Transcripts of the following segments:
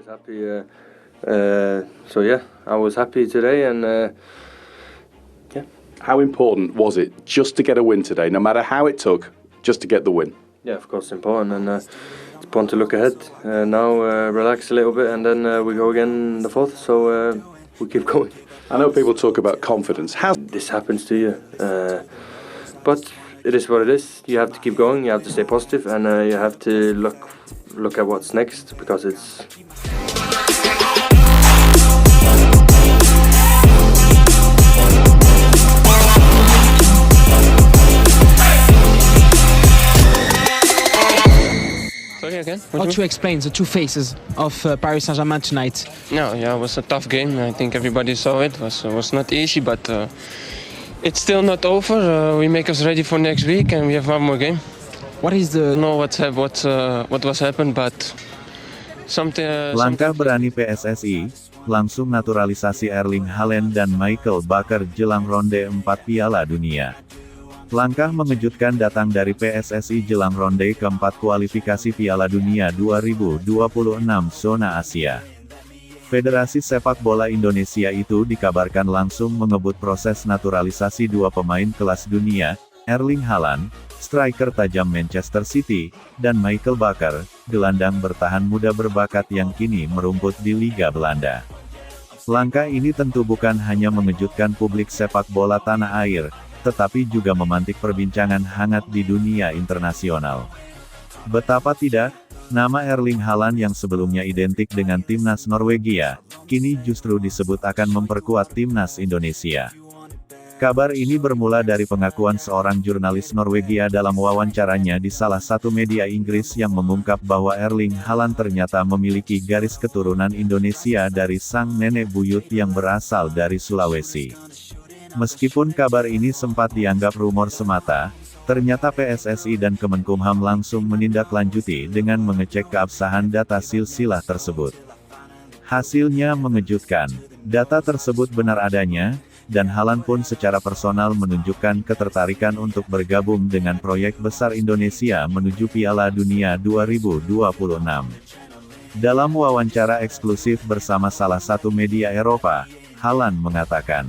always happy. So yeah, I was happy today, and yeah. How important was it just to get a win today, no matter how it took, just to get the win? Yeah, of course, important, and it's important to look ahead. Now relax a little bit, and then we go again in the fourth. So we keep going. I know people talk about confidence. How This happens to you, but it is what it is. You have to keep going. You have to stay positive, and you have to look at what's next, because it's. Sorry again? How to explain the two faces of Paris Saint-Germain tonight? No, yeah, it was a tough game. I think everybody saw it. Was not easy, but it's still not over. We make us ready for next week, and we have one more game. What is I don't the know what was happened, but something. Langkah berani PSSI, langsung naturalisasi Erling Haaland dan Michael Bakker jelang ronde 4 Piala Dunia. Langkah mengejutkan datang dari PSSI jelang ronde keempat kualifikasi Piala Dunia 2026 zona Asia. Federasi Sepak Bola Indonesia itu dikabarkan langsung mengebut proses naturalisasi dua pemain kelas dunia, Erling Haaland, striker tajam Manchester City, dan Michael Bakker, gelandang bertahan muda berbakat yang kini merumput di Liga Belanda. Langkah ini tentu bukan hanya mengejutkan publik sepak bola tanah air, tetapi juga memantik perbincangan hangat di dunia internasional. Betapa tidak, nama Erling Haaland yang sebelumnya identik dengan timnas Norwegia, kini justru disebut akan memperkuat timnas Indonesia. Kabar ini bermula dari pengakuan seorang jurnalis Norwegia dalam wawancaranya di salah satu media Inggris yang mengungkap bahwa Erling Haaland ternyata memiliki garis keturunan Indonesia dari sang nenek buyut yang berasal dari Sulawesi. Meskipun kabar ini sempat dianggap rumor semata, ternyata PSSI dan Kemenkumham langsung menindaklanjuti dengan mengecek keabsahan data silsilah tersebut. Hasilnya mengejutkan. Data tersebut benar adanya, dan Haaland pun secara personal menunjukkan ketertarikan untuk bergabung dengan proyek besar Indonesia menuju Piala Dunia 2026. Dalam wawancara eksklusif bersama salah satu media Eropa, Haaland mengatakan,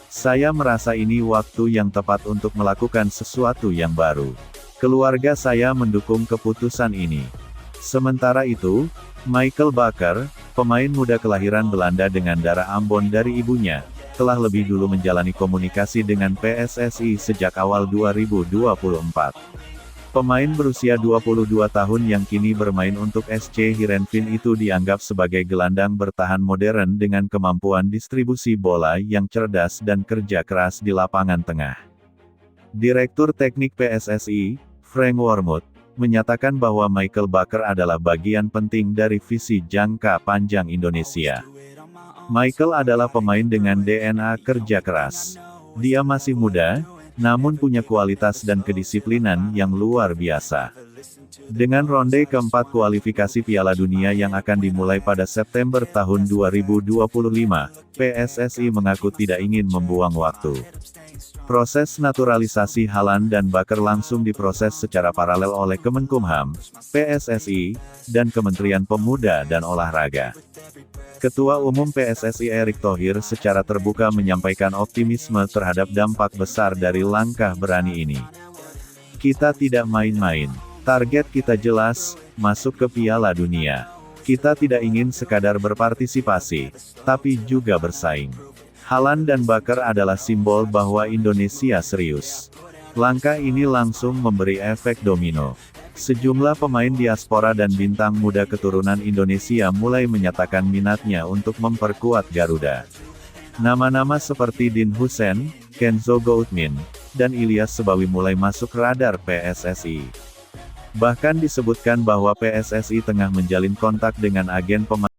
"Saya merasa ini waktu yang tepat untuk melakukan sesuatu yang baru. Keluarga saya mendukung keputusan ini." Sementara itu, Michael Bakker, pemain muda kelahiran Belanda dengan darah Ambon dari ibunya, telah lebih dulu menjalani komunikasi dengan PSSI sejak awal 2024. Pemain berusia 22 tahun yang kini bermain untuk SC Heerenveen itu dianggap sebagai gelandang bertahan modern dengan kemampuan distribusi bola yang cerdas dan kerja keras di lapangan tengah. Direktur Teknik PSSI, Frank Wormuth, menyatakan bahwa Michael Bakker adalah bagian penting dari visi jangka panjang Indonesia. Michael adalah pemain dengan DNA kerja keras. Dia masih muda, namun punya kualitas dan kedisiplinan yang luar biasa. Dengan ronde keempat kualifikasi Piala Dunia yang akan dimulai pada September tahun 2025, PSSI mengaku tidak ingin membuang waktu. Proses naturalisasi Haaland dan Bakker langsung diproses secara paralel oleh Kemenkumham, PSSI, dan Kementerian Pemuda dan Olahraga. Ketua Umum PSSI Erick Thohir secara terbuka menyampaikan optimisme terhadap dampak besar dari langkah berani ini. "Kita tidak main-main. Target kita jelas, masuk ke Piala Dunia. Kita tidak ingin sekadar berpartisipasi, tapi juga bersaing." Haaland dan Bakker adalah simbol bahwa Indonesia serius. Langkah ini langsung memberi efek domino. Sejumlah pemain diaspora dan bintang muda keturunan Indonesia mulai menyatakan minatnya untuk memperkuat Garuda. Nama-nama seperti Dean Huijsen, Kenzo Goutmin, dan Ilyas Sebawi mulai masuk radar PSSI. Bahkan disebutkan bahwa PSSI tengah menjalin kontak dengan agen pemain